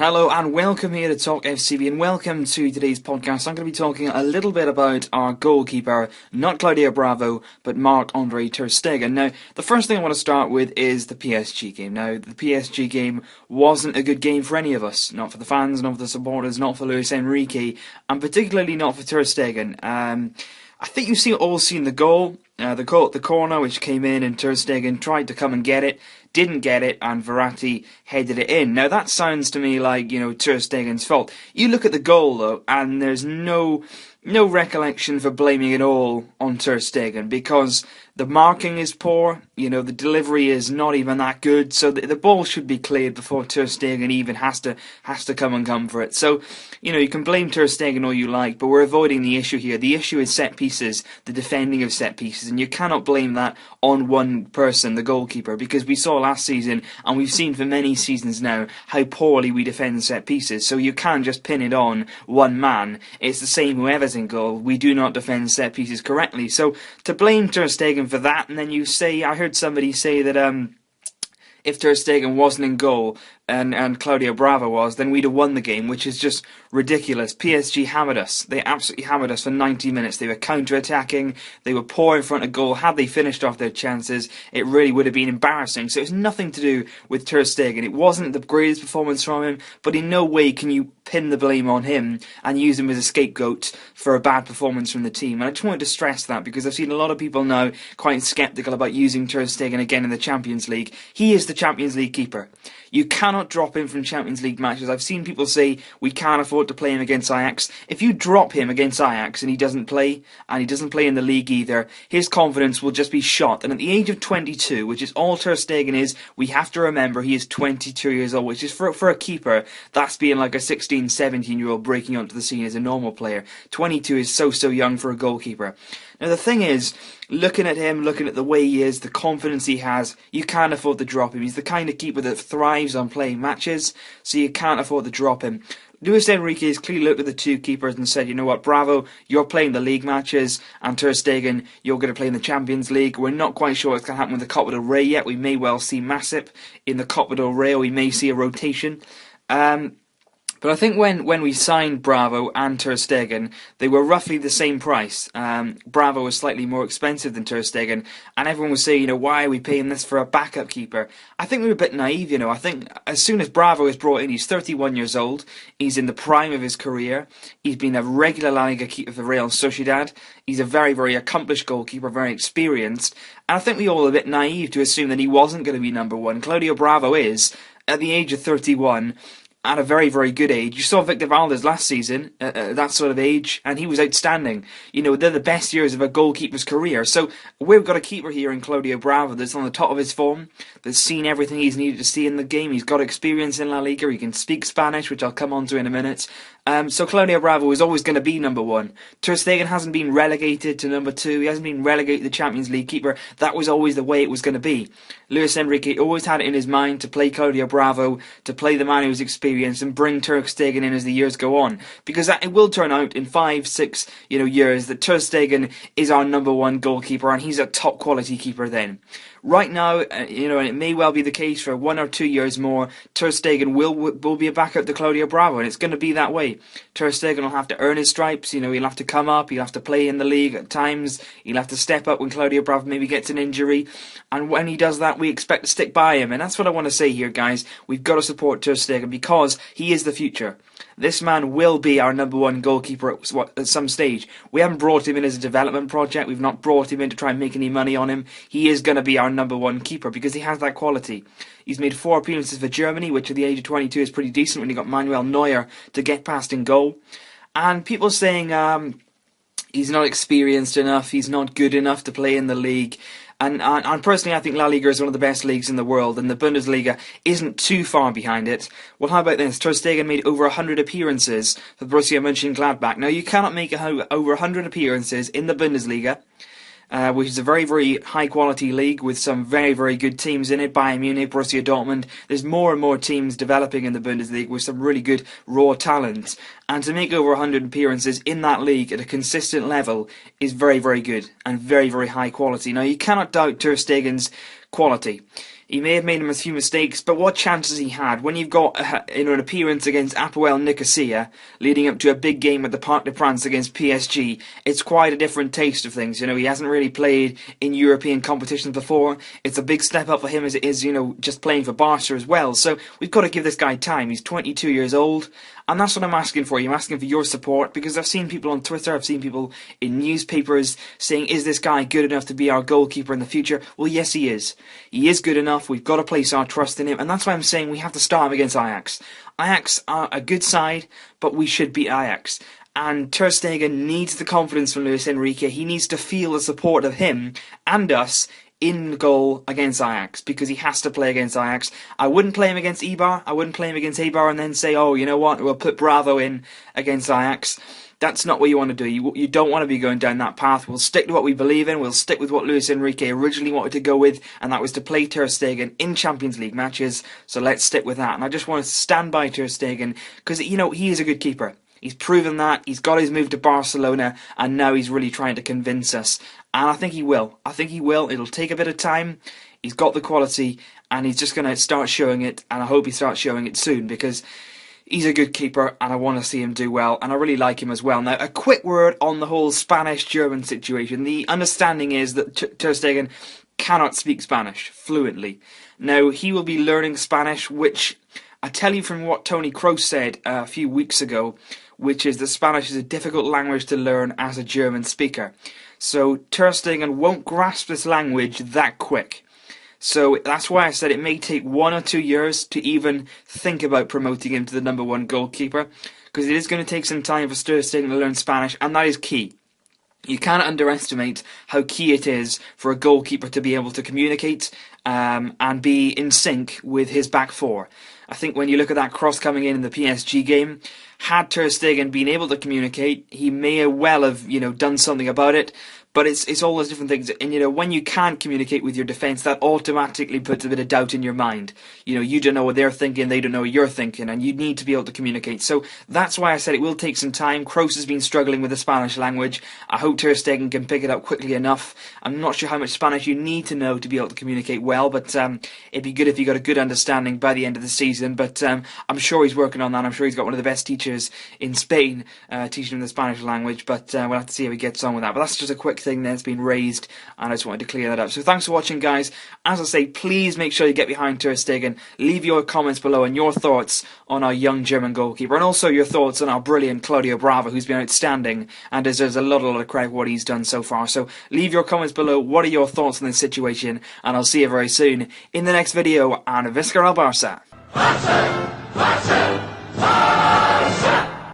Hello and welcome here to Talk FCB and welcome to today's podcast. I'm going to be talking a little bit about our goalkeeper, not Claudio Bravo, but Marc-Andre Ter Stegen. Now, the first thing I want to start with is the PSG game. Now, the PSG game wasn't a good game for any of us. Not for the fans, not for the supporters, not for Luis Enrique, and particularly not for Ter Stegen. I think you've all seen the goal. The corner which came in and Ter Stegen tried to come and get it, didn't get it, and Verratti headed it in. Now that sounds to me like, Ter Stegen's fault. You look at the goal though, and there's no recollection for blaming it all on Ter Stegen, because the marking is poor, the delivery is not even that good, so the ball should be cleared before Ter Stegen even has to come for it. So, you can blame Ter Stegen all you like, but we're avoiding the issue here. The issue is set pieces, the defending of set pieces, and you cannot blame that on one person, the goalkeeper, because we saw last season, and we've seen for many seasons now, how poorly we defend set pieces, so you can't just pin it on one man. It's the same whoever's in goal, we do not defend set pieces correctly. So, to blame Ter Stegen for that, and then I heard somebody say that if Ter Stegen wasn't in goal and Claudio Bravo was, then we'd have won the game, which is just ridiculous. PSG hammered us. They absolutely hammered us for 90 minutes. They were counter-attacking. They were poor in front of goal. Had they finished off their chances, it really would have been embarrassing. So it's nothing to do with Ter Stegen. It wasn't the greatest performance from him, but in no way can you pin the blame on him and use him as a scapegoat for a bad performance from the team. And I just wanted to stress that, because I've seen a lot of people now quite sceptical about using Ter Stegen again in the Champions League. He is the Champions League keeper. You cannot drop him from Champions League matches. I've seen people say we can't afford to play him against Ajax. If you drop him against Ajax and he doesn't play in the league either, his confidence will just be shot. And at the age of 22, which is all Ter Stegen is, we have to remember he is 22 years old, which is for a keeper, that's being like a 16, 17-year-old breaking onto the scene as a normal player. 22 is so young for a goalkeeper. Now the thing is, looking at him, looking at the way he is, the confidence he has, you can't afford to drop him. He's the kind of keeper that thrives on playing matches, so you can't afford to drop him. Luis Enrique has clearly looked at the two keepers and said, you know what, Bravo, you're playing the league matches, and Ter Stegen, you're going to play in the Champions League. We're not quite sure what's going to happen with the Copa del Rey yet. We may well see Masip in the Copa del Rey, or we may see a rotation. But I think when we signed Bravo and Ter Stegen, they were roughly the same price. Bravo was slightly more expensive than Ter Stegen, and everyone was saying, why are we paying this for a backup keeper? I think we were a bit naive, I think as soon as Bravo is brought in, he's 31 years old, he's in the prime of his career, he's been a regular La Liga keeper for Real Sociedad, he's a very, very accomplished goalkeeper, very experienced, and I think we all were a bit naive to assume that he wasn't going to be number one. Claudio Bravo is, at the age of 31, at a very, very good age. You saw Victor Valdez last season, at that sort of age, and he was outstanding. They're the best years of a goalkeeper's career. So we've got a keeper here in Claudio Bravo that's on the top of his form, that's seen everything he's needed to see in the game. He's got experience in La Liga, he can speak Spanish, which I'll come on to in a minute. So Claudio Bravo is always going to be number one. Ter Stegen hasn't been relegated to number two. He hasn't been relegated to the Champions League keeper. That was always the way it was going to be. Luis Enrique always had it in his mind to play Claudio Bravo, to play the man who's experienced, and bring Ter Stegen in as the years go on. Because it will turn out in 5-6 years that Ter Stegen is our number one goalkeeper, and he's a top quality keeper then. Right now, and it may well be the case for 1 or 2 years more, Ter Stegen will be a backup to Claudio Bravo, and it's going to be that way. Ter Stegen will have to earn his stripes, he'll have to come up, he'll have to play in the league at times, he'll have to step up when Claudio Bravo maybe gets an injury, and when he does that, we expect to stick by him, and that's what I want to say here, guys. We've got to support Ter Stegen, because he is the future. This man will be our number one goalkeeper at some stage. We haven't brought him in as a development project. We've not brought him in to try and make any money on him. He is going to be our number one keeper because he has that quality. He's made 4 appearances for Germany, which at the age of 22 is pretty decent when you got Manuel Neuer to get past in goal. And people saying he's not experienced enough, he's not good enough to play in the league. And personally, I think La Liga is one of the best leagues in the world, and the Bundesliga isn't too far behind it. Well, how about this? Ter Stegen made over 100 appearances for Borussia Mönchengladbach. Now, you cannot make over 100 appearances in the Bundesliga, which is a very, very high-quality league with some very, very good teams in it. Bayern Munich, Borussia Dortmund. There's more and more teams developing in the Bundesliga with some really good raw talent. And to make over 100 appearances in that league at a consistent level is very, very good and very, very high quality. Now, you cannot doubt Ter Stegen's quality. He may have made a few mistakes, but what chances he had when you've got an appearance against Apoel Nicosia leading up to a big game at the Parc des Princes against PSG? It's quite a different taste of things. He hasn't really played in European competitions before. It's a big step up for him as it is, just playing for Barca as well. So we've got to give this guy time. He's 22 years old. And that's what I'm asking for. I'm asking for your support, because I've seen people on Twitter, I've seen people in newspapers saying, is this guy good enough to be our goalkeeper in the future? Well, yes, he is. He is good enough. We've got to place our trust in him, and that's why I'm saying we have to start him against Ajax. Ajax are a good side, but we should beat Ajax. And Ter Stegen needs the confidence from Luis Enrique. He needs to feel the support of him and us in goal against Ajax, because he has to play against Ajax. I wouldn't play him against Eibar. I wouldn't play him against Eibar and then say, oh, you know what, we'll put Bravo in against Ajax. That's not what you want to do. You don't want to be going down that path. We'll stick to what we believe in. We'll stick with what Luis Enrique originally wanted to go with, and that was to play Ter Stegen in Champions League matches. So let's stick with that. And I just want to stand by Ter Stegen, because, he is a good keeper. He's proven that. He's got his move to Barcelona, and now he's really trying to convince us. And I think he will. It'll take a bit of time. He's got the quality, and he's just going to start showing it, and I hope he starts showing it soon, because he's a good keeper, and I want to see him do well, and I really like him as well. Now, a quick word on the whole Spanish-German situation. The understanding is that Ter Stegen cannot speak Spanish fluently. Now, he will be learning Spanish, which I tell you from what Toni Kroos said a few weeks ago, which is that Spanish is a difficult language to learn as a German speaker. So Ter Stegen won't grasp this language that quick. So that's why I said it may take 1 or 2 years to even think about promoting him to the #1 goalkeeper, because it is going to take some time for Ter Stegen to learn Spanish, and that is key. You can't underestimate how key it is for a goalkeeper to be able to communicate and be in sync with his back four. I think when you look at that cross coming in the PSG game, had Ter Stegen been able to communicate, he may well have, done something about it. But it's all those different things. And, when you can't communicate with your defence, that automatically puts a bit of doubt in your mind. You don't know what they're thinking, they don't know what you're thinking, and you need to be able to communicate. So that's why I said it will take some time. Kroos has been struggling with the Spanish language. I hope Ter Stegen can pick it up quickly enough. I'm not sure how much Spanish you need to know to be able to communicate well, but it'd be good if you got a good understanding by the end of the season. But I'm sure he's working on that. I'm sure he's got one of the best teachers in Spain teaching him the Spanish language, but we'll have to see how he gets on with that. But that's just a quick thing that's been raised, and I just wanted to clear that up. So thanks for watching, guys. As I say, please make sure you get behind Ter Stegen. Leave your comments below and your thoughts on our young German goalkeeper, and also your thoughts on our brilliant Claudio Bravo, who's been outstanding and deserves a lot of credit for what he's done so far. So leave your comments below. What are your thoughts on this situation? And I'll see you very soon in the next video. And Visca el Barça.